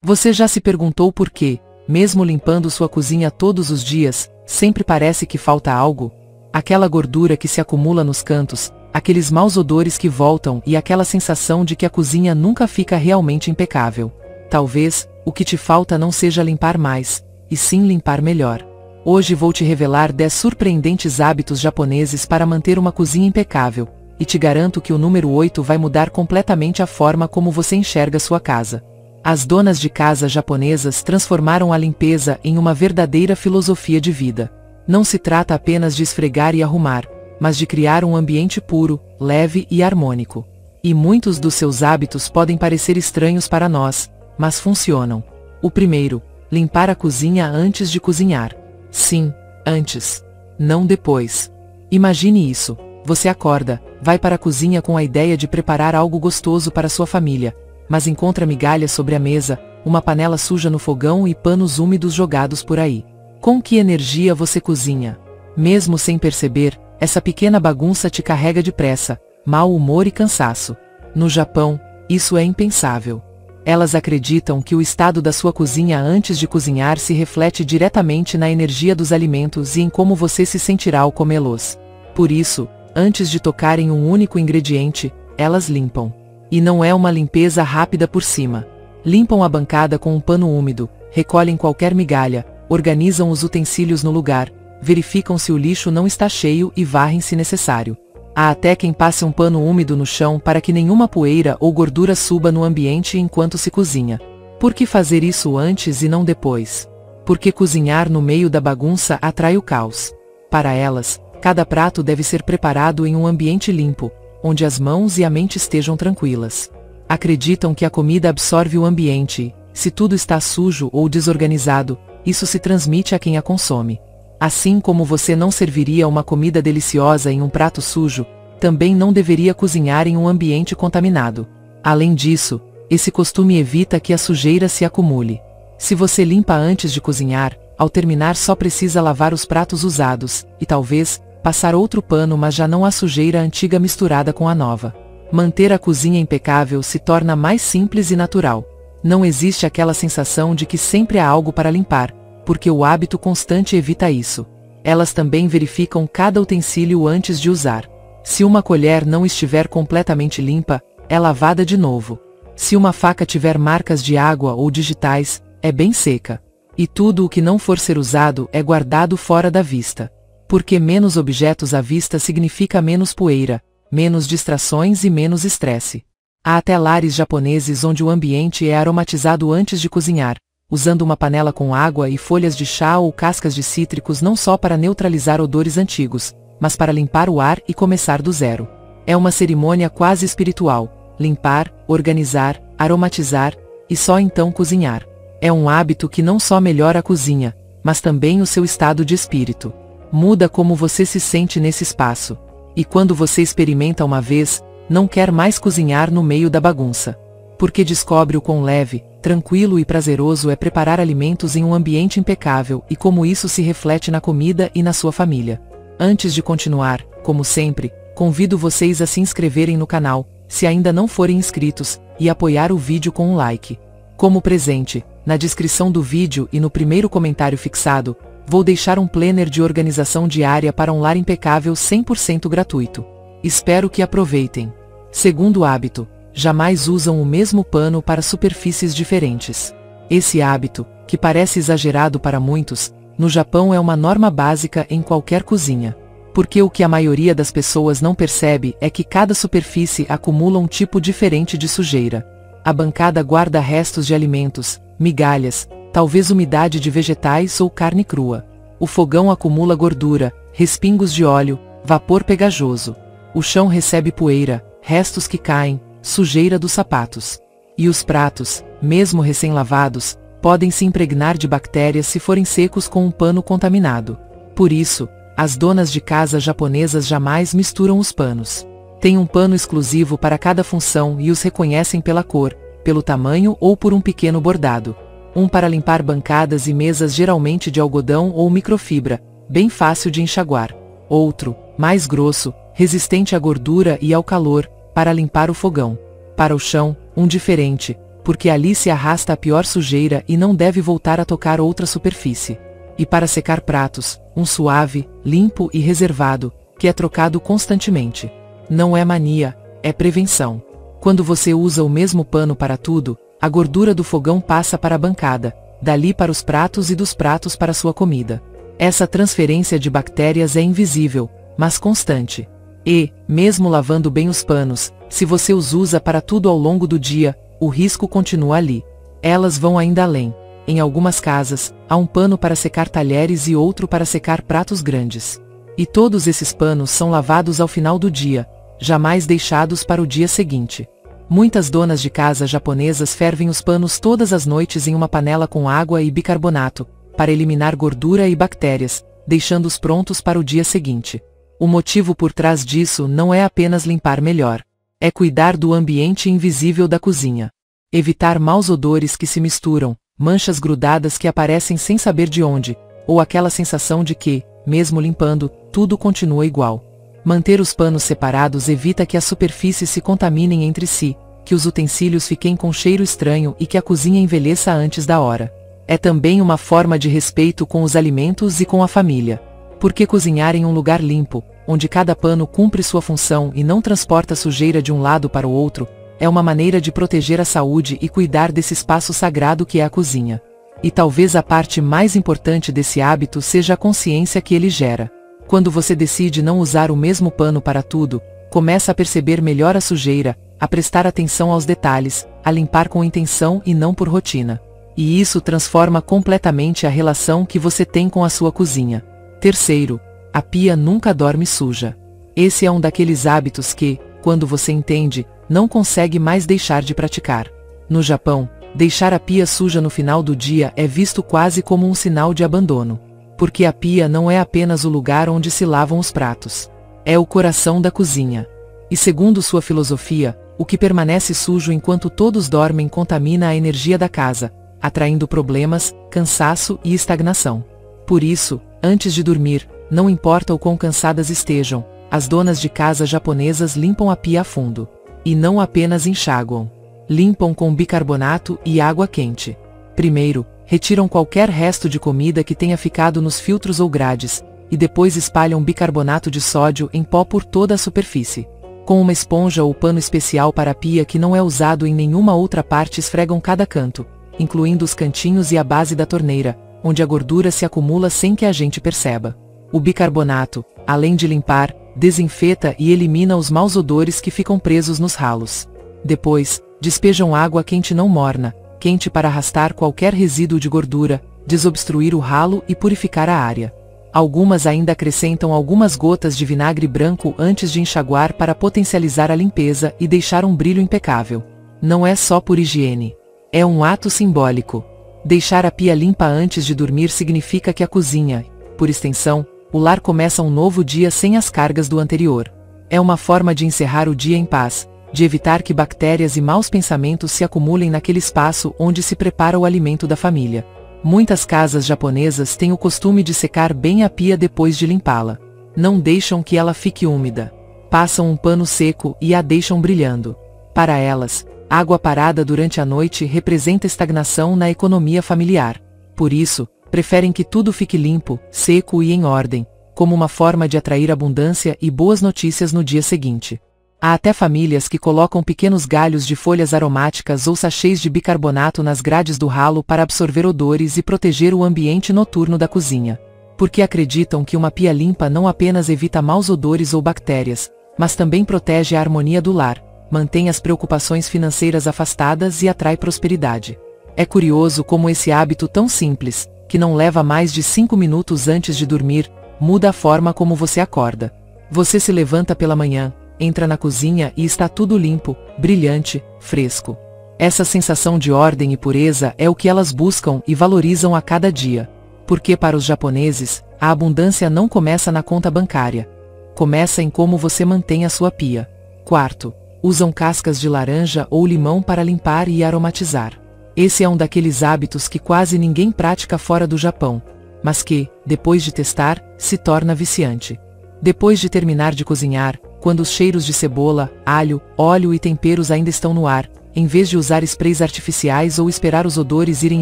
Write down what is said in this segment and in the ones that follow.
Você já se perguntou por quê, mesmo limpando sua cozinha todos os dias, sempre parece que falta algo? Aquela gordura que se acumula nos cantos, aqueles maus odores que voltam e aquela sensação de que a cozinha nunca fica realmente impecável. Talvez, o que te falta não seja limpar mais, e sim limpar melhor. Hoje vou te revelar 10 surpreendentes hábitos japoneses para manter uma cozinha impecável, e te garanto que o número 8 vai mudar completamente a forma como você enxerga sua casa. As donas de casa japonesas transformaram a limpeza em uma verdadeira filosofia de vida. Não se trata apenas de esfregar e arrumar, mas de criar um ambiente puro, leve e harmônico. E muitos dos seus hábitos podem parecer estranhos para nós, mas funcionam. O primeiro, limpar a cozinha antes de cozinhar. Sim, antes. Não depois. Imagine isso. Você acorda, vai para a cozinha com a ideia de preparar algo gostoso para sua família, mas encontra migalhas sobre a mesa, uma panela suja no fogão e panos úmidos jogados por aí. Com que energia você cozinha? Mesmo sem perceber, essa pequena bagunça te carrega depressa, mau humor e cansaço. No Japão, isso é impensável. Elas acreditam que o estado da sua cozinha antes de cozinhar se reflete diretamente na energia dos alimentos e em como você se sentirá ao comê-los. Por isso, antes de tocar em um único ingrediente, elas limpam. E não é uma limpeza rápida por cima. Limpam a bancada com um pano úmido, recolhem qualquer migalha, organizam os utensílios no lugar, verificam se o lixo não está cheio e varrem se necessário. Há até quem passe um pano úmido no chão para que nenhuma poeira ou gordura suba no ambiente enquanto se cozinha. Por que fazer isso antes e não depois? Porque cozinhar no meio da bagunça atrai o caos. Para elas, cada prato deve ser preparado em um ambiente limpo, onde as mãos e a mente estejam tranquilas. Acreditam que a comida absorve o ambiente, e, se tudo está sujo ou desorganizado, isso se transmite a quem a consome. Assim como você não serviria uma comida deliciosa em um prato sujo, também não deveria cozinhar em um ambiente contaminado. Além disso, esse costume evita que a sujeira se acumule. Se você limpa antes de cozinhar, ao terminar só precisa lavar os pratos usados, e talvez, passar outro pano, mas já não há sujeira antiga misturada com a nova. Manter a cozinha impecável se torna mais simples e natural. Não existe aquela sensação de que sempre há algo para limpar, porque o hábito constante evita isso. Elas também verificam cada utensílio antes de usar. Se uma colher não estiver completamente limpa, é lavada de novo. Se uma faca tiver marcas de água ou digitais, é bem seca. E tudo o que não for ser usado é guardado fora da vista. Porque menos objetos à vista significa menos poeira, menos distrações e menos estresse. Há até lares japoneses onde o ambiente é aromatizado antes de cozinhar, usando uma panela com água e folhas de chá ou cascas de cítricos não só para neutralizar odores antigos, mas para limpar o ar e começar do zero. É uma cerimônia quase espiritual: limpar, organizar, aromatizar, e só então cozinhar. É um hábito que não só melhora a cozinha, mas também o seu estado de espírito. Muda como você se sente nesse espaço. E quando você experimenta uma vez, não quer mais cozinhar no meio da bagunça. Porque descobre o quão leve, tranquilo e prazeroso é preparar alimentos em um ambiente impecável e como isso se reflete na comida e na sua família. Antes de continuar, como sempre, convido vocês a se inscreverem no canal, se ainda não forem inscritos, e apoiar o vídeo com um like. Como presente, na descrição do vídeo e no primeiro comentário fixado, vou deixar um planner de organização diária para um lar impecável 100% gratuito. Espero que aproveitem. Segundo hábito: jamais usam o mesmo pano para superfícies diferentes. Esse hábito, que parece exagerado para muitos, no Japão é uma norma básica em qualquer cozinha. Porque o que a maioria das pessoas não percebe é que cada superfície acumula um tipo diferente de sujeira. A bancada guarda restos de alimentos, migalhas, talvez umidade de vegetais ou carne crua. O fogão acumula gordura, respingos de óleo, vapor pegajoso. O chão recebe poeira, restos que caem, sujeira dos sapatos. E os pratos, mesmo recém-lavados, podem se impregnar de bactérias se forem secos com um pano contaminado. Por isso, as donas de casa japonesas jamais misturam os panos. Tem um pano exclusivo para cada função e os reconhecem pela cor, pelo tamanho ou por um pequeno bordado. Um para limpar bancadas e mesas, geralmente de algodão ou microfibra, bem fácil de enxaguar. Outro, mais grosso, resistente à gordura e ao calor, para limpar o fogão. Para o chão, um diferente, porque ali se arrasta a pior sujeira e não deve voltar a tocar outra superfície. E para secar pratos, um suave, limpo e reservado, que é trocado constantemente. Não é mania, é prevenção. Quando você usa o mesmo pano para tudo, a gordura do fogão passa para a bancada, dali para os pratos e dos pratos para sua comida. Essa transferência de bactérias é invisível, mas constante. E, mesmo lavando bem os panos, se você os usa para tudo ao longo do dia, o risco continua ali. Elas vão ainda além. Em algumas casas, há um pano para secar talheres e outro para secar pratos grandes. E todos esses panos são lavados ao final do dia, jamais deixados para o dia seguinte. Muitas donas de casa japonesas fervem os panos todas as noites em uma panela com água e bicarbonato, para eliminar gordura e bactérias, deixando-os prontos para o dia seguinte. O motivo por trás disso não é apenas limpar melhor. É cuidar do ambiente invisível da cozinha. Evitar maus odores que se misturam, manchas grudadas que aparecem sem saber de onde, ou aquela sensação de que, mesmo limpando, tudo continua igual. Manter os panos separados evita que as superfícies se contaminem entre si, que os utensílios fiquem com cheiro estranho e que a cozinha envelheça antes da hora. É também uma forma de respeito com os alimentos e com a família. Porque cozinhar em um lugar limpo, onde cada pano cumpre sua função e não transporta sujeira de um lado para o outro, é uma maneira de proteger a saúde e cuidar desse espaço sagrado que é a cozinha. E talvez a parte mais importante desse hábito seja a consciência que ele gera. Quando você decide não usar o mesmo pano para tudo, começa a perceber melhor a sujeira, a prestar atenção aos detalhes, a limpar com intenção e não por rotina. E isso transforma completamente a relação que você tem com a sua cozinha. Terceiro, a pia nunca dorme suja. Esse é um daqueles hábitos que, quando você entende, não consegue mais deixar de praticar. No Japão, deixar a pia suja no final do dia é visto quase como um sinal de abandono. Porque a pia não é apenas o lugar onde se lavam os pratos. É o coração da cozinha. E segundo sua filosofia, o que permanece sujo enquanto todos dormem contamina a energia da casa, atraindo problemas, cansaço e estagnação. Por isso, antes de dormir, não importa o quão cansadas estejam, as donas de casa japonesas limpam a pia a fundo. E não apenas enxaguam. Limpam com bicarbonato e água quente. Primeiro, retiram qualquer resto de comida que tenha ficado nos filtros ou grades, e depois espalham bicarbonato de sódio em pó por toda a superfície. Com uma esponja ou pano especial para a pia que não é usado em nenhuma outra parte, esfregam cada canto, incluindo os cantinhos e a base da torneira, onde a gordura se acumula sem que a gente perceba. O bicarbonato, além de limpar, desinfeta e elimina os maus odores que ficam presos nos ralos. Depois, despejam água quente não morna, quente para arrastar qualquer resíduo de gordura, desobstruir o ralo e purificar a área. Algumas ainda acrescentam algumas gotas de vinagre branco antes de enxaguar para potencializar a limpeza e deixar um brilho impecável. Não é só por higiene. É um ato simbólico. Deixar a pia limpa antes de dormir significa que a cozinha, por extensão, o lar começa um novo dia sem as cargas do anterior. É uma forma de encerrar o dia em paz, de evitar que bactérias e maus pensamentos se acumulem naquele espaço onde se prepara o alimento da família. Muitas casas japonesas têm o costume de secar bem a pia depois de limpá-la. Não deixam que ela fique úmida. Passam um pano seco e a deixam brilhando. Para elas, água parada durante a noite representa estagnação na economia familiar. Por isso, preferem que tudo fique limpo, seco e em ordem, como uma forma de atrair abundância e boas notícias no dia seguinte. Há até famílias que colocam pequenos galhos de folhas aromáticas ou sachês de bicarbonato nas grades do ralo para absorver odores e proteger o ambiente noturno da cozinha. Porque acreditam que uma pia limpa não apenas evita maus odores ou bactérias, mas também protege a harmonia do lar, mantém as preocupações financeiras afastadas e atrai prosperidade. É curioso como esse hábito tão simples, que não leva mais de 5 minutos antes de dormir, muda a forma como você acorda. Você se levanta pela manhã, entra na cozinha e está tudo limpo, brilhante, fresco. Essa sensação de ordem e pureza é o que elas buscam e valorizam a cada dia. Porque para os japoneses, a abundância não começa na conta bancária. Começa em como você mantém a sua pia. Quarto, usam cascas de laranja ou limão para limpar e aromatizar. Esse é um daqueles hábitos que quase ninguém pratica fora do Japão, mas que, depois de testar, se torna viciante. Depois de terminar de cozinhar, quando os cheiros de cebola, alho, óleo e temperos ainda estão no ar, Em vez de usar sprays artificiais ou esperar os odores irem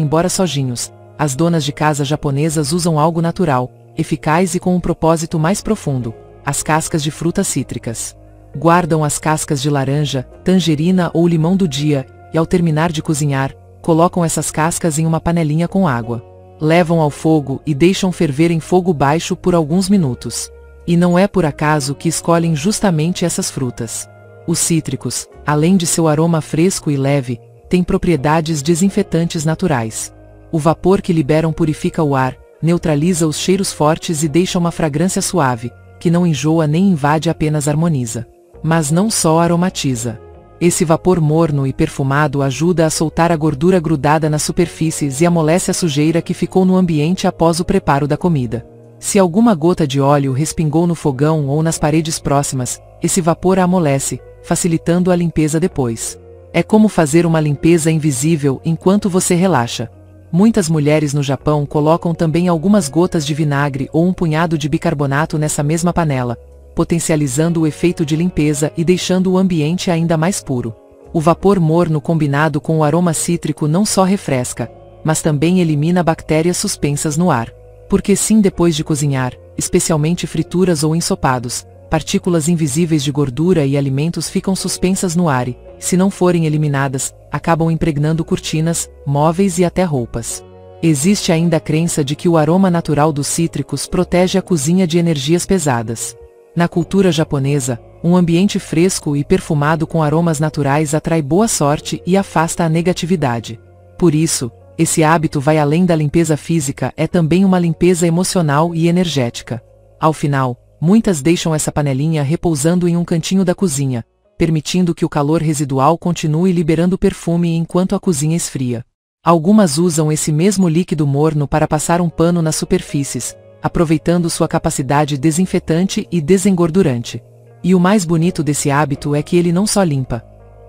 embora sozinhos, as donas de casa japonesas usam algo natural, eficaz e com um propósito mais profundo: as cascas de frutas cítricas. Guardam as cascas de laranja, tangerina ou limão do dia, e ao terminar de cozinhar, colocam essas cascas em uma panelinha com água. Levam ao fogo e deixam ferver em fogo baixo por alguns minutos. E não é por acaso que escolhem justamente essas frutas. Os cítricos, além de seu aroma fresco e leve, têm propriedades desinfetantes naturais. O vapor que liberam purifica o ar, neutraliza os cheiros fortes e deixa uma fragrância suave, que não enjoa nem invade, apenas harmoniza. Mas não só aromatiza. Esse vapor morno e perfumado ajuda a soltar a gordura grudada nas superfícies e amolece a sujeira que ficou no ambiente após o preparo da comida. Se alguma gota de óleo respingou no fogão ou nas paredes próximas, esse vapor a amolece, facilitando a limpeza depois. É como fazer uma limpeza invisível enquanto você relaxa. Muitas mulheres no Japão colocam também algumas gotas de vinagre ou um punhado de bicarbonato nessa mesma panela, potencializando o efeito de limpeza e deixando o ambiente ainda mais puro. O vapor morno combinado com o aroma cítrico não só refresca, mas também elimina bactérias suspensas no ar. Porque sim, depois de cozinhar, especialmente frituras ou ensopados, partículas invisíveis de gordura e alimentos ficam suspensas no ar e, se não forem eliminadas, acabam impregnando cortinas, móveis e até roupas. Existe ainda a crença de que o aroma natural dos cítricos protege a cozinha de energias pesadas. Na cultura japonesa, um ambiente fresco e perfumado com aromas naturais atrai boa sorte e afasta a negatividade. Por isso, esse hábito vai além da limpeza física, é também uma limpeza emocional e energética. Ao final, muitas deixam essa panelinha repousando em um cantinho da cozinha, permitindo que o calor residual continue liberando perfume enquanto a cozinha esfria. Algumas usam esse mesmo líquido morno para passar um pano nas superfícies, aproveitando sua capacidade desinfetante e desengordurante. E o mais bonito desse hábito é que ele não só limpa,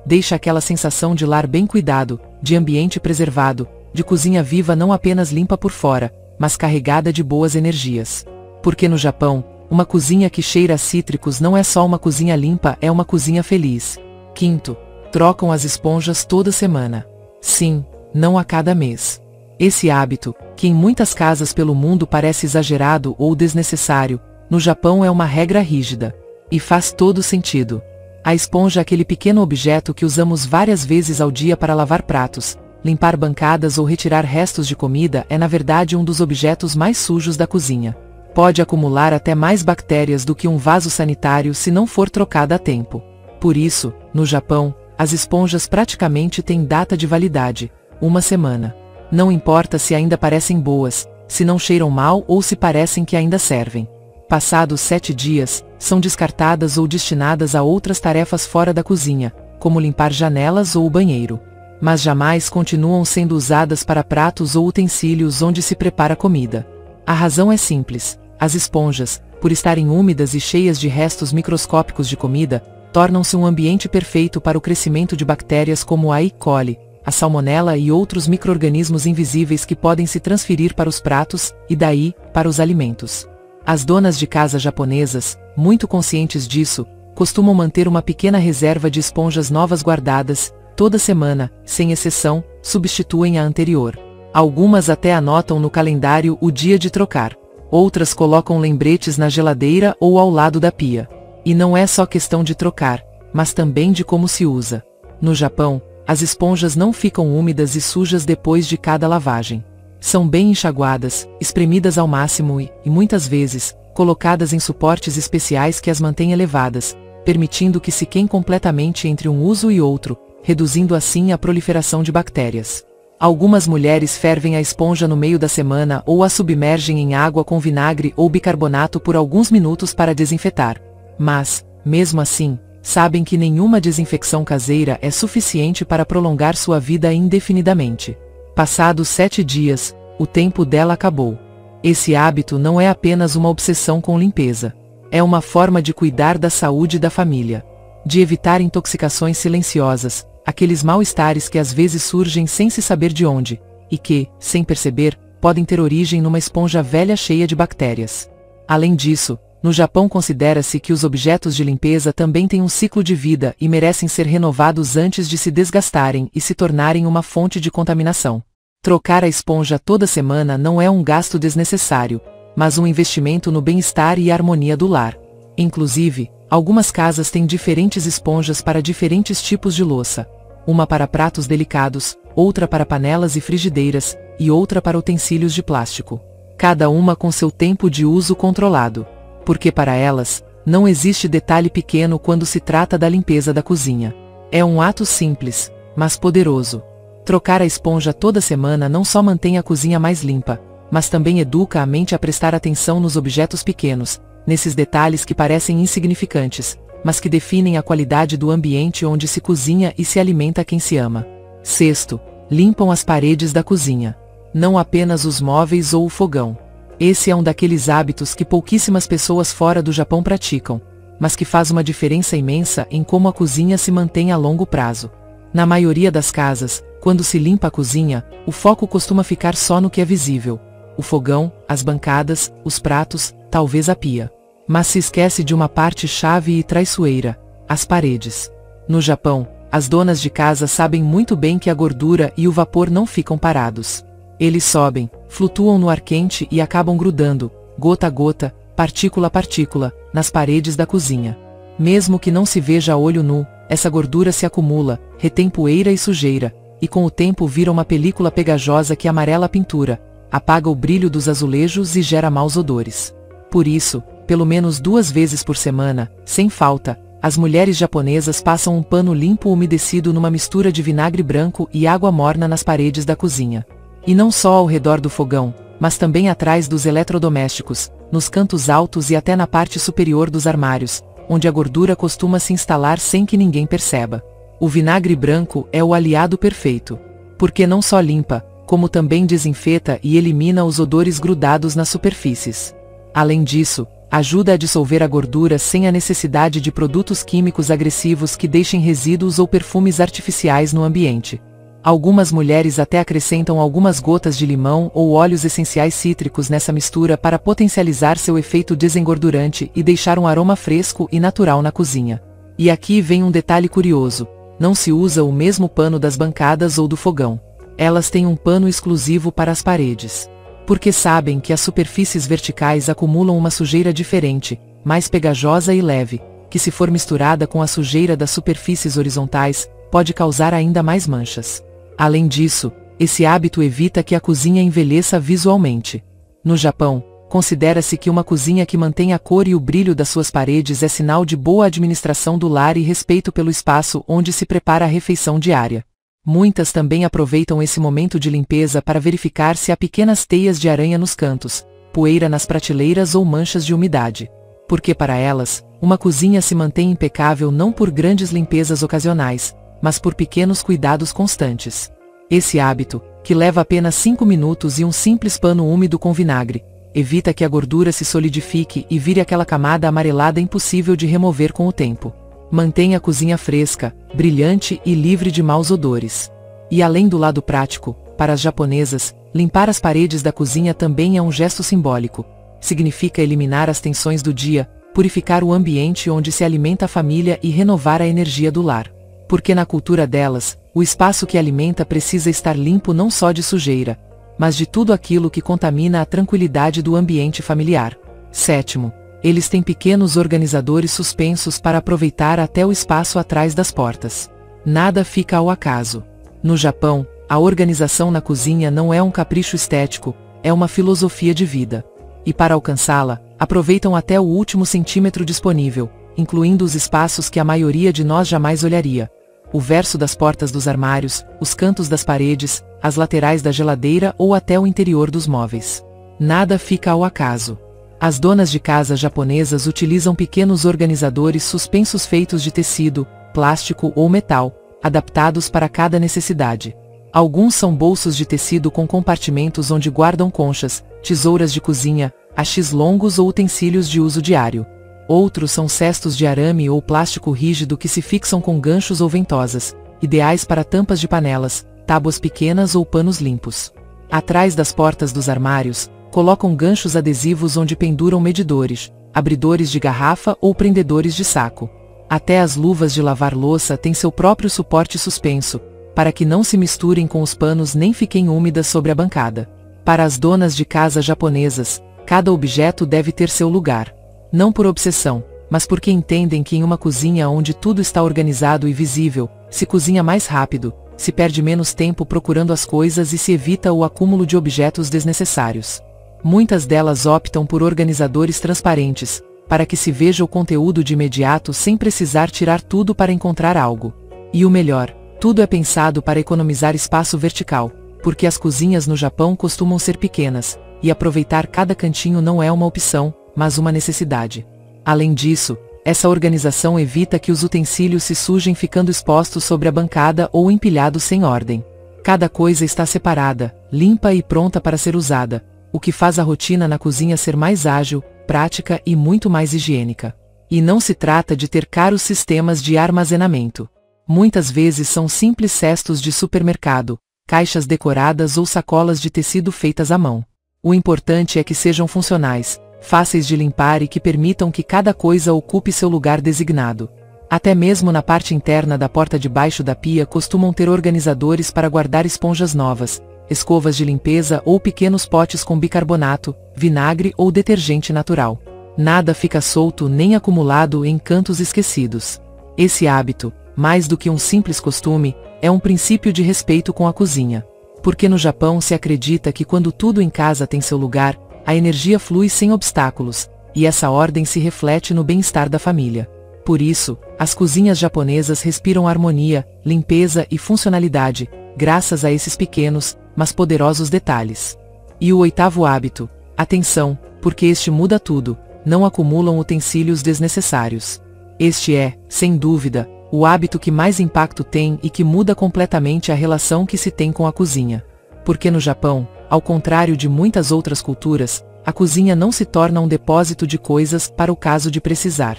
deixa aquela sensação de lar bem cuidado, de ambiente preservado, de cozinha viva, não apenas limpa por fora, mas carregada de boas energias. Porque no Japão, uma cozinha que cheira a cítricos não é só uma cozinha limpa, é uma cozinha feliz. Quinto, trocam as esponjas toda semana. Sim, não a cada mês. Esse hábito, que em muitas casas pelo mundo parece exagerado ou desnecessário, no Japão é uma regra rígida. E faz todo sentido. A esponja é aquele pequeno objeto que usamos várias vezes ao dia para lavar pratos, limpar bancadas ou retirar restos de comida, é na verdade um dos objetos mais sujos da cozinha. Pode acumular até mais bactérias do que um vaso sanitário se não for trocada a tempo. Por isso, no Japão, as esponjas praticamente têm data de validade: uma semana. Não importa se ainda parecem boas, se não cheiram mal ou se parecem que ainda servem. Passados 7 dias, são descartadas ou destinadas a outras tarefas fora da cozinha, como limpar janelas ou o banheiro. Mas jamais continuam sendo usadas para pratos ou utensílios onde se prepara comida. A razão é simples: as esponjas, por estarem úmidas e cheias de restos microscópicos de comida, tornam-se um ambiente perfeito para o crescimento de bactérias como a E. coli, a salmonela e outros micro-organismos invisíveis que podem se transferir para os pratos, e daí, para os alimentos. As donas de casa japonesas, muito conscientes disso, costumam manter uma pequena reserva de esponjas novas guardadas, toda semana, sem exceção, substituem a anterior. Algumas até anotam no calendário o dia de trocar. Outras colocam lembretes na geladeira ou ao lado da pia. E não é só questão de trocar, mas também de como se usa. No Japão, as esponjas não ficam úmidas e sujas depois de cada lavagem. São bem enxaguadas, espremidas ao máximo e, muitas vezes, colocadas em suportes especiais que as mantêm elevadas, permitindo que sequem completamente entre um uso e outro, reduzindo assim a proliferação de bactérias. Algumas mulheres fervem a esponja no meio da semana ou a submergem em água com vinagre ou bicarbonato por alguns minutos para desinfetar. Mas, mesmo assim, sabem que nenhuma desinfecção caseira é suficiente para prolongar sua vida indefinidamente. Passados 7 dias, o tempo dela acabou. Esse hábito não é apenas uma obsessão com limpeza. É uma forma de cuidar da saúde da família. De evitar intoxicações silenciosas, aqueles mal-estares que às vezes surgem sem se saber de onde, e que, sem perceber, podem ter origem numa esponja velha cheia de bactérias. Além disso, No Japão considera-se que os objetos de limpeza também têm um ciclo de vida e merecem ser renovados antes de se desgastarem e se tornarem uma fonte de contaminação. Trocar a esponja toda semana não é um gasto desnecessário, mas um investimento no bem-estar e harmonia do lar. Inclusive, algumas casas têm diferentes esponjas para diferentes tipos de louça. Uma para pratos delicados, outra para panelas e frigideiras, e outra para utensílios de plástico. Cada uma com seu tempo de uso controlado. Porque para elas, não existe detalhe pequeno quando se trata da limpeza da cozinha. É um ato simples, mas poderoso. Trocar a esponja toda semana não só mantém a cozinha mais limpa, mas também educa a mente a prestar atenção nos objetos pequenos, nesses detalhes que parecem insignificantes, mas que definem a qualidade do ambiente onde se cozinha e se alimenta quem se ama. Sexto, limpam as paredes da cozinha. Não apenas os móveis ou o fogão. Esse é um daqueles hábitos que pouquíssimas pessoas fora do Japão praticam, mas que faz uma diferença imensa em como a cozinha se mantém a longo prazo. Na maioria das casas, quando se limpa a cozinha, o foco costuma ficar só no que é visível. O fogão, as bancadas, os pratos, talvez a pia. Mas se esquece de uma parte chave e traiçoeira: as paredes. No Japão, as donas de casa sabem muito bem que a gordura e o vapor não ficam parados. Eles sobem, flutuam no ar quente e acabam grudando, gota a gota, partícula a partícula, nas paredes da cozinha. Mesmo que não se veja a olho nu, essa gordura se acumula, retém poeira e sujeira, e com o tempo vira uma película pegajosa que amarela a pintura, apaga o brilho dos azulejos e gera maus odores. Por isso, pelo menos 2 vezes por semana, sem falta, as mulheres japonesas passam um pano limpo umedecido numa mistura de vinagre branco e água morna nas paredes da cozinha. E não só ao redor do fogão, mas também atrás dos eletrodomésticos, nos cantos altos e até na parte superior dos armários, onde a gordura costuma se instalar sem que ninguém perceba. O vinagre branco é o aliado perfeito, porque não só limpa, como também desinfeta e elimina os odores grudados nas superfícies. Além disso, ajuda a dissolver a gordura sem a necessidade de produtos químicos agressivos que deixem resíduos ou perfumes artificiais no ambiente. Algumas mulheres até acrescentam algumas gotas de limão ou óleos essenciais cítricos nessa mistura para potencializar seu efeito desengordurante e deixar um aroma fresco e natural na cozinha. E aqui vem um detalhe curioso: não se usa o mesmo pano das bancadas ou do fogão. Elas têm um pano exclusivo para as paredes. Porque sabem que as superfícies verticais acumulam uma sujeira diferente, mais pegajosa e leve, que se for misturada com a sujeira das superfícies horizontais, pode causar ainda mais manchas. Além disso, esse hábito evita que a cozinha envelheça visualmente. No Japão, considera-se que uma cozinha que mantém a cor e o brilho das suas paredes é sinal de boa administração do lar e respeito pelo espaço onde se prepara a refeição diária. Muitas também aproveitam esse momento de limpeza para verificar se há pequenas teias de aranha nos cantos, poeira nas prateleiras ou manchas de umidade. Porque para elas, uma cozinha se mantém impecável não por grandes limpezas ocasionais, mas por pequenos cuidados constantes. Esse hábito, que leva apenas 5 minutos e um simples pano úmido com vinagre, evita que a gordura se solidifique e vire aquela camada amarelada impossível de remover com o tempo. Mantém a cozinha fresca, brilhante e livre de maus odores. E além do lado prático, para as japonesas, limpar as paredes da cozinha também é um gesto simbólico. Significa eliminar as tensões do dia, purificar o ambiente onde se alimenta a família e renovar a energia do lar. Porque na cultura delas, o espaço que alimenta precisa estar limpo não só de sujeira, mas de tudo aquilo que contamina a tranquilidade do ambiente familiar. Sétimo, eles têm pequenos organizadores suspensos para aproveitar até o espaço atrás das portas. Nada fica ao acaso. No Japão, a organização na cozinha não é um capricho estético, é uma filosofia de vida. E para alcançá-la, aproveitam até o último centímetro disponível, incluindo os espaços que a maioria de nós jamais olharia. O verso das portas dos armários, os cantos das paredes, as laterais da geladeira ou até o interior dos móveis. Nada fica ao acaso. As donas de casa japonesas utilizam pequenos organizadores suspensos feitos de tecido, plástico ou metal, adaptados para cada necessidade. Alguns são bolsos de tecido com compartimentos onde guardam conchas, tesouras de cozinha, hachis longos ou utensílios de uso diário. Outros são cestos de arame ou plástico rígido que se fixam com ganchos ou ventosas, ideais para tampas de panelas, tábuas pequenas ou panos limpos. Atrás das portas dos armários, colocam ganchos adesivos onde penduram medidores, abridores de garrafa ou prendedores de saco. Até as luvas de lavar louça têm seu próprio suporte suspenso, para que não se misturem com os panos nem fiquem úmidas sobre a bancada. Para as donas de casa japonesas, cada objeto deve ter seu lugar. Não por obsessão, mas porque entendem que em uma cozinha onde tudo está organizado e visível, se cozinha mais rápido, se perde menos tempo procurando as coisas e se evita o acúmulo de objetos desnecessários. Muitas delas optam por organizadores transparentes, para que se veja o conteúdo de imediato sem precisar tirar tudo para encontrar algo. E o melhor, tudo é pensado para economizar espaço vertical, porque as cozinhas no Japão costumam ser pequenas, e aproveitar cada cantinho não é uma opção, mas uma necessidade. Além disso, essa organização evita que os utensílios se sujem ficando expostos sobre a bancada ou empilhados sem ordem. Cada coisa está separada, limpa e pronta para ser usada, o que faz a rotina na cozinha ser mais ágil, prática e muito mais higiênica. E não se trata de ter caros sistemas de armazenamento. Muitas vezes são simples cestos de supermercado, caixas decoradas ou sacolas de tecido feitas à mão. O importante é que sejam funcionais, fáceis de limpar e que permitam que cada coisa ocupe seu lugar designado. Até mesmo na parte interna da porta de baixo da pia costumam ter organizadores para guardar esponjas novas, escovas de limpeza ou pequenos potes com bicarbonato, vinagre ou detergente natural. Nada fica solto nem acumulado em cantos esquecidos. Esse hábito, mais do que um simples costume, é um princípio de respeito com a cozinha. Porque no Japão se acredita que quando tudo em casa tem seu lugar, a energia flui sem obstáculos, e essa ordem se reflete no bem-estar da família. Por isso, as cozinhas japonesas respiram harmonia, limpeza e funcionalidade, graças a esses pequenos, mas poderosos detalhes. E o oitavo hábito: atenção, porque este muda tudo, não acumulam utensílios desnecessários. Este é, sem dúvida, o hábito que mais impacto tem e que muda completamente a relação que se tem com a cozinha. Porque no Japão, ao contrário de muitas outras culturas, a cozinha não se torna um depósito de coisas para o caso de precisar.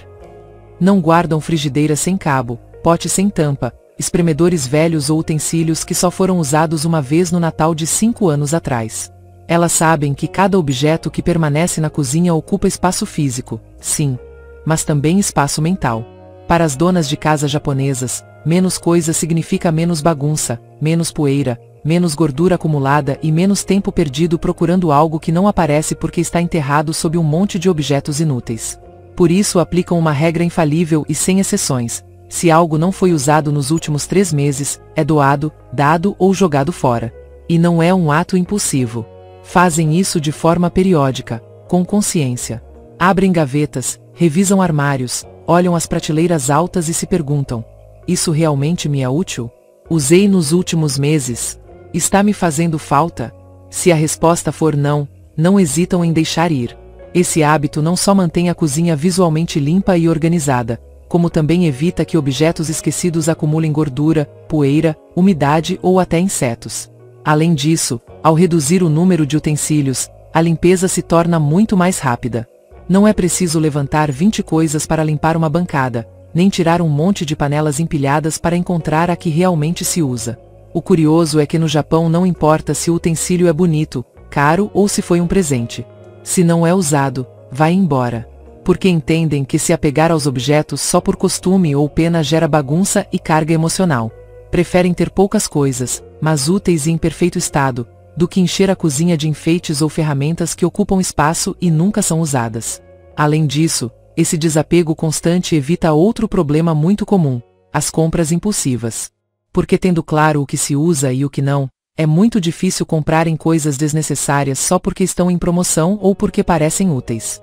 Não guardam frigideiras sem cabo, potes sem tampa, espremedores velhos ou utensílios que só foram usados uma vez no Natal de 5 anos atrás. Elas sabem que cada objeto que permanece na cozinha ocupa espaço físico, sim, mas também espaço mental. Para as donas de casa japonesas, menos coisa significa menos bagunça, menos poeira, menos gordura acumulada e menos tempo perdido procurando algo que não aparece porque está enterrado sob um monte de objetos inúteis. Por isso aplicam uma regra infalível e sem exceções: se algo não foi usado nos últimos 3 meses, é doado, dado ou jogado fora. E não é um ato impulsivo. Fazem isso de forma periódica, com consciência. Abrem gavetas, revisam armários, olham as prateleiras altas e se perguntam: isso realmente me é útil? Usei nos últimos meses? Está me fazendo falta? Se a resposta for não, não hesitam em deixar ir. Esse hábito não só mantém a cozinha visualmente limpa e organizada, como também evita que objetos esquecidos acumulem gordura, poeira, umidade ou até insetos. Além disso, ao reduzir o número de utensílios, a limpeza se torna muito mais rápida. Não é preciso levantar 20 coisas para limpar uma bancada, nem tirar um monte de panelas empilhadas para encontrar a que realmente se usa. O curioso é que no Japão não importa se o utensílio é bonito, caro ou se foi um presente. Se não é usado, vai embora. Porque entendem que se apegar aos objetos só por costume ou pena gera bagunça e carga emocional. Preferem ter poucas coisas, mas úteis e em perfeito estado, do que encher a cozinha de enfeites ou ferramentas que ocupam espaço e nunca são usadas. Além disso, esse desapego constante evita outro problema muito comum: as compras impulsivas. Porque tendo claro o que se usa e o que não, é muito difícil comprarem coisas desnecessárias só porque estão em promoção ou porque parecem úteis.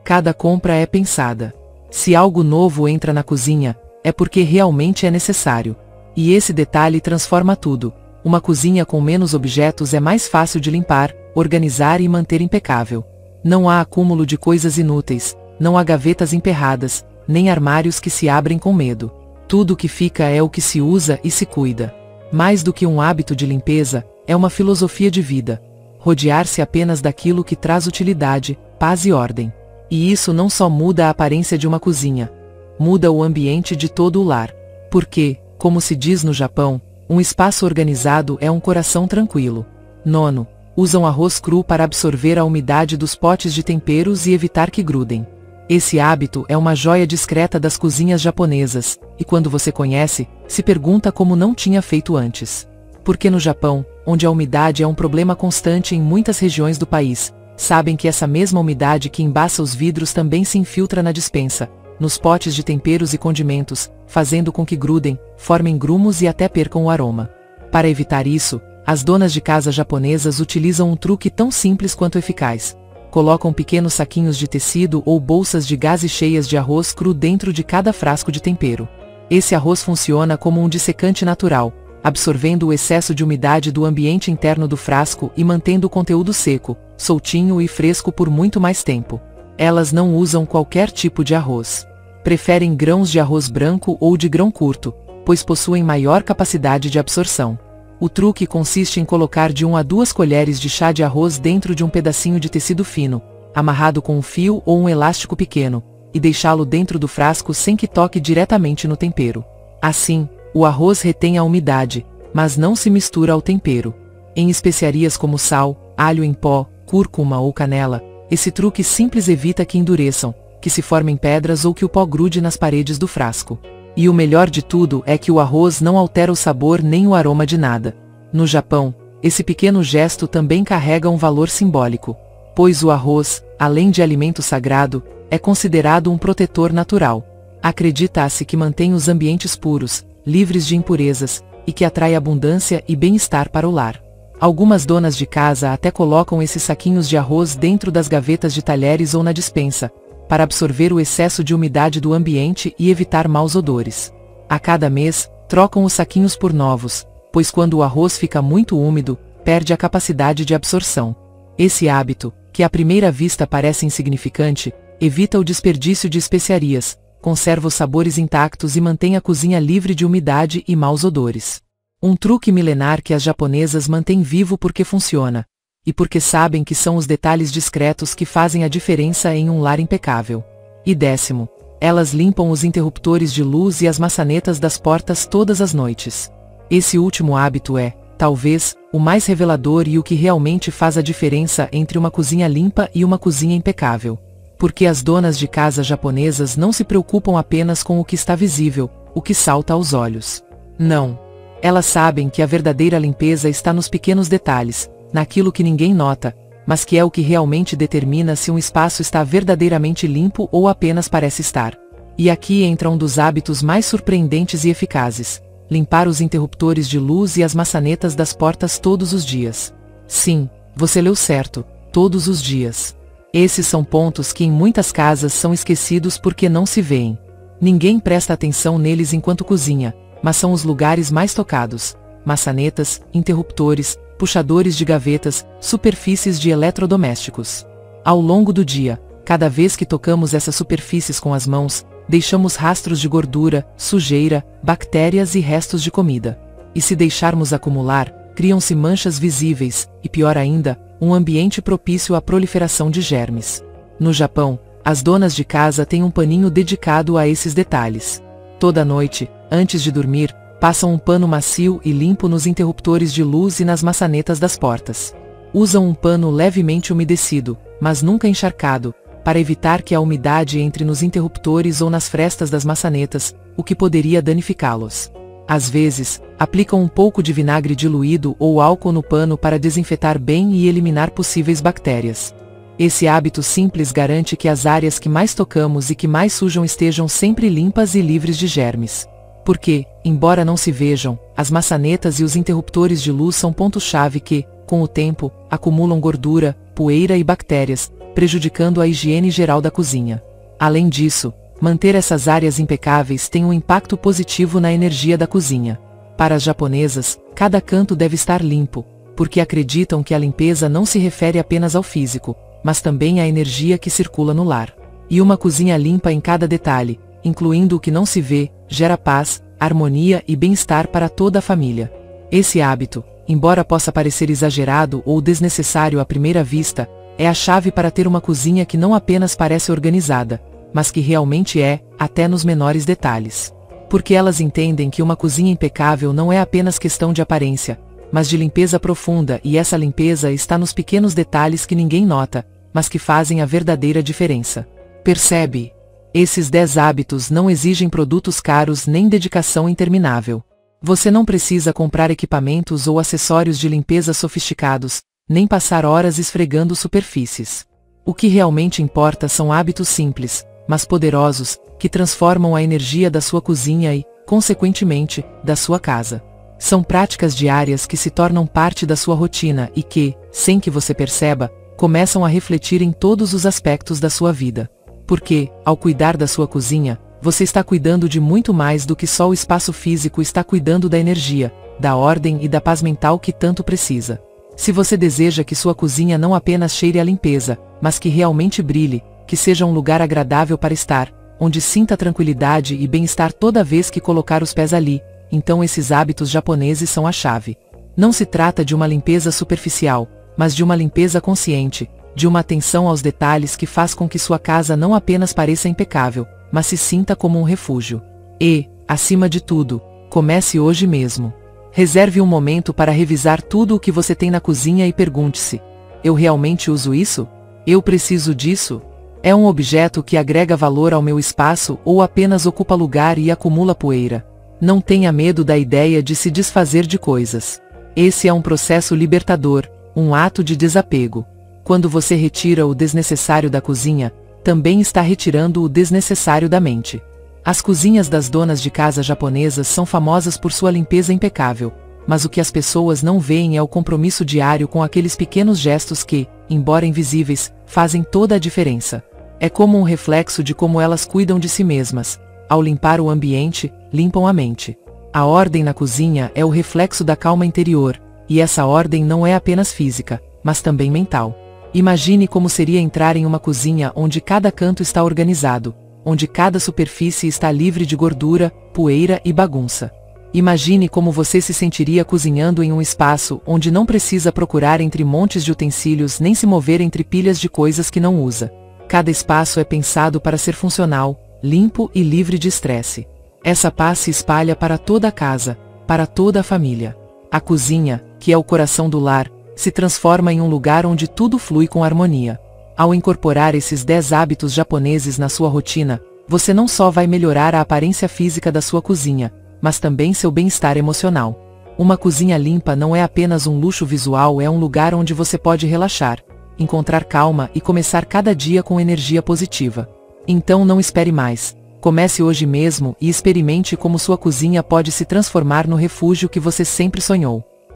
Cada compra é pensada. Se algo novo entra na cozinha, é porque realmente é necessário. E esse detalhe transforma tudo. Uma cozinha com menos objetos é mais fácil de limpar, organizar e manter impecável. Não há acúmulo de coisas inúteis, não há gavetas emperradas, nem armários que se abrem com medo. Tudo o que fica é o que se usa e se cuida. Mais do que um hábito de limpeza, é uma filosofia de vida. Rodear-se apenas daquilo que traz utilidade, paz e ordem. E isso não só muda a aparência de uma cozinha, muda o ambiente de todo o lar. Porque, como se diz no Japão, um espaço organizado é um coração tranquilo. 9. Usam arroz cru para absorver a umidade dos potes de temperos e evitar que grudem. Esse hábito é uma joia discreta das cozinhas japonesas, e quando você conhece, se pergunta como não tinha feito antes. Porque no Japão, onde a umidade é um problema constante em muitas regiões do país, sabem que essa mesma umidade que embaça os vidros também se infiltra na despensa, nos potes de temperos e condimentos, fazendo com que grudem, formem grumos e até percam o aroma. Para evitar isso, as donas de casa japonesas utilizam um truque tão simples quanto eficaz. Colocam pequenos saquinhos de tecido ou bolsas de gaze cheias de arroz cru dentro de cada frasco de tempero. Esse arroz funciona como um dessecante natural, absorvendo o excesso de umidade do ambiente interno do frasco e mantendo o conteúdo seco, soltinho e fresco por muito mais tempo. Elas não usam qualquer tipo de arroz. Preferem grãos de arroz branco ou de grão curto, pois possuem maior capacidade de absorção. O truque consiste em colocar de 1 a 2 colheres de chá de arroz dentro de um pedacinho de tecido fino, amarrado com um fio ou um elástico pequeno, e deixá-lo dentro do frasco sem que toque diretamente no tempero. Assim, o arroz retém a umidade, mas não se mistura ao tempero. Em especiarias como sal, alho em pó, cúrcuma ou canela, esse truque simples evita que endureçam, que se formem pedras ou que o pó grude nas paredes do frasco. E o melhor de tudo é que o arroz não altera o sabor nem o aroma de nada. No Japão, esse pequeno gesto também carrega um valor simbólico, pois o arroz, além de alimento sagrado, é considerado um protetor natural. Acredita-se que mantém os ambientes puros, livres de impurezas, e que atrai abundância e bem-estar para o lar. Algumas donas de casa até colocam esses saquinhos de arroz dentro das gavetas de talheres ou na despensa, para absorver o excesso de umidade do ambiente e evitar maus odores. A cada mês, trocam os saquinhos por novos, pois quando o arroz fica muito úmido, perde a capacidade de absorção. Esse hábito, que à primeira vista parece insignificante, evita o desperdício de especiarias, conserva os sabores intactos e mantém a cozinha livre de umidade e maus odores. Um truque milenar que as japonesas mantêm vivo porque funciona, e porque sabem que são os detalhes discretos que fazem a diferença em um lar impecável. E 10º, elas limpam os interruptores de luz e as maçanetas das portas todas as noites. Esse último hábito é, talvez, o mais revelador e o que realmente faz a diferença entre uma cozinha limpa e uma cozinha impecável. Porque as donas de casa japonesas não se preocupam apenas com o que está visível, o que salta aos olhos. Não. Elas sabem que a verdadeira limpeza está nos pequenos detalhes, naquilo que ninguém nota, mas que é o que realmente determina se um espaço está verdadeiramente limpo ou apenas parece estar. E aqui entra um dos hábitos mais surpreendentes e eficazes: limpar os interruptores de luz e as maçanetas das portas todos os dias. Sim, você leu certo, todos os dias. Esses são pontos que em muitas casas são esquecidos porque não se veem. Ninguém presta atenção neles enquanto cozinha, mas são os lugares mais tocados: maçanetas, interruptores, puxadores de gavetas, superfícies de eletrodomésticos. Ao longo do dia, cada vez que tocamos essas superfícies com as mãos, deixamos rastros de gordura, sujeira, bactérias e restos de comida. E se deixarmos acumular, criam-se manchas visíveis, e pior ainda, um ambiente propício à proliferação de germes. No Japão, as donas de casa têm um paninho dedicado a esses detalhes. Toda noite, antes de dormir, passam um pano macio e limpo nos interruptores de luz e nas maçanetas das portas. Usam um pano levemente umedecido, mas nunca encharcado, para evitar que a umidade entre nos interruptores ou nas frestas das maçanetas, o que poderia danificá-los. Às vezes, aplicam um pouco de vinagre diluído ou álcool no pano para desinfetar bem e eliminar possíveis bactérias. Esse hábito simples garante que as áreas que mais tocamos e que mais sujam estejam sempre limpas e livres de germes. Porque, embora não se vejam, as maçanetas e os interruptores de luz são pontos-chave que, com o tempo, acumulam gordura, poeira e bactérias, prejudicando a higiene geral da cozinha. Além disso, manter essas áreas impecáveis tem um impacto positivo na energia da cozinha. Para as japonesas, cada canto deve estar limpo, porque acreditam que a limpeza não se refere apenas ao físico, mas também à energia que circula no lar. E uma cozinha limpa em cada detalhe, incluindo o que não se vê, gera paz, harmonia e bem-estar para toda a família. Esse hábito, embora possa parecer exagerado ou desnecessário à primeira vista, é a chave para ter uma cozinha que não apenas parece organizada, mas que realmente é, até nos menores detalhes. Porque elas entendem que uma cozinha impecável não é apenas questão de aparência, mas de limpeza profunda, e essa limpeza está nos pequenos detalhes que ninguém nota, mas que fazem a verdadeira diferença. Percebe? Esses 10 hábitos não exigem produtos caros nem dedicação interminável. Você não precisa comprar equipamentos ou acessórios de limpeza sofisticados, nem passar horas esfregando superfícies. O que realmente importa são hábitos simples, mas poderosos, que transformam a energia da sua cozinha e, consequentemente, da sua casa. São práticas diárias que se tornam parte da sua rotina e que, sem que você perceba, começam a refletir em todos os aspectos da sua vida. Porque, ao cuidar da sua cozinha, você está cuidando de muito mais do que só o espaço físico, está cuidando da energia, da ordem e da paz mental que tanto precisa. Se você deseja que sua cozinha não apenas cheire a limpeza, mas que realmente brilhe, que seja um lugar agradável para estar, onde sinta tranquilidade e bem-estar toda vez que colocar os pés ali, então esses hábitos japoneses são a chave. Não se trata de uma limpeza superficial, mas de uma limpeza consciente, de uma atenção aos detalhes que faz com que sua casa não apenas pareça impecável, mas se sinta como um refúgio. E, acima de tudo, comece hoje mesmo. Reserve um momento para revisar tudo o que você tem na cozinha e pergunte-se: eu realmente uso isso? Eu preciso disso? É um objeto que agrega valor ao meu espaço ou apenas ocupa lugar e acumula poeira? Não tenha medo da ideia de se desfazer de coisas. Esse é um processo libertador, um ato de desapego. Quando você retira o desnecessário da cozinha, também está retirando o desnecessário da mente. As cozinhas das donas de casa japonesas são famosas por sua limpeza impecável, mas o que as pessoas não veem é o compromisso diário com aqueles pequenos gestos que, embora invisíveis, fazem toda a diferença. É como um reflexo de como elas cuidam de si mesmas. Ao limpar o ambiente, limpam a mente. A ordem na cozinha é o reflexo da calma interior, e essa ordem não é apenas física, mas também mental. Imagine como seria entrar em uma cozinha onde cada canto está organizado, onde cada superfície está livre de gordura, poeira e bagunça. Imagine como você se sentiria cozinhando em um espaço onde não precisa procurar entre montes de utensílios nem se mover entre pilhas de coisas que não usa. Cada espaço é pensado para ser funcional, limpo e livre de estresse. Essa paz se espalha para toda a casa, para toda a família. A cozinha, que é o coração do lar, se transforma em um lugar onde tudo flui com harmonia. Ao incorporar esses 10 hábitos japoneses na sua rotina, você não só vai melhorar a aparência física da sua cozinha, mas também seu bem-estar emocional. Uma cozinha limpa não é apenas um luxo visual, é um lugar onde você pode relaxar, encontrar calma e começar cada dia com energia positiva. Então não espere mais. Comece hoje mesmo e experimente como sua cozinha pode se transformar no refúgio que você sempre sonhou.